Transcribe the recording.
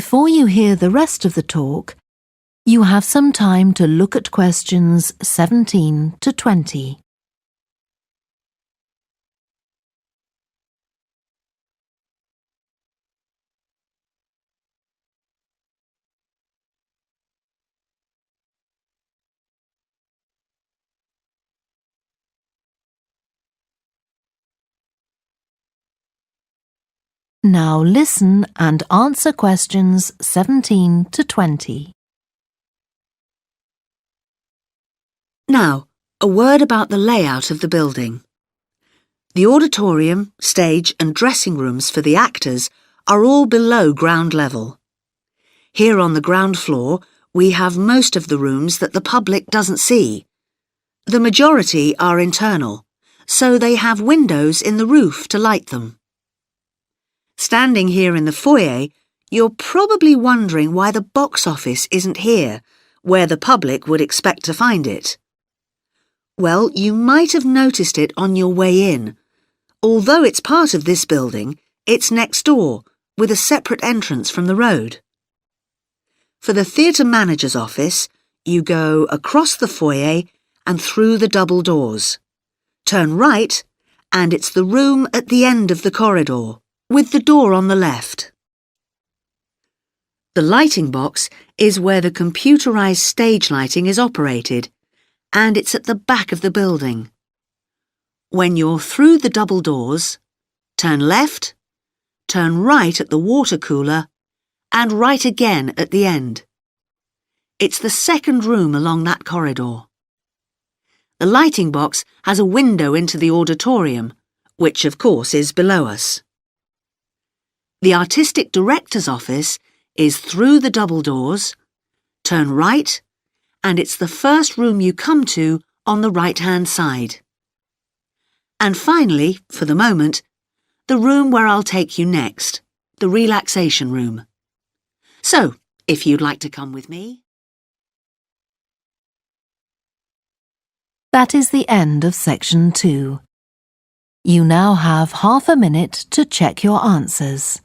Before you hear the rest of the talk, you have some time to look at questions 17 to 20. Now listen and answer questions 17 to 20. Now, a word about the layout of the building. The auditorium, stage and dressing rooms for the actors are all below ground level. Here on the ground floor, we have most of the rooms that the public doesn't see. The majority are internal, so they have windows in the roof to light them. Standing here in the foyer, you're probably wondering why the box office isn't here, where the public would expect to find it. Well, you might have noticed it on your way in. Although it's part of this building, it's next door, with a separate entrance from the road. For the theatre manager's office, you go across the foyer and through the double doors. Turn right, and it's the room at the end of the corridor, with the door on the left. The lighting box is where the computerized stage lighting is operated, and it's at the back of the building. When you're through the double doors, turn left, turn right at the water cooler, and right again at the end. It's the second room along that corridor. The lighting box has a window into the auditorium, which of course is below us. The artistic director's office is through the double doors, turn right, and it's the first room you come to on the right-hand side. And finally, for the moment, the room where I'll take you next, the relaxation room. So, if you'd like to come with me. That is the end of section 2. You now have half a minute to check your answers.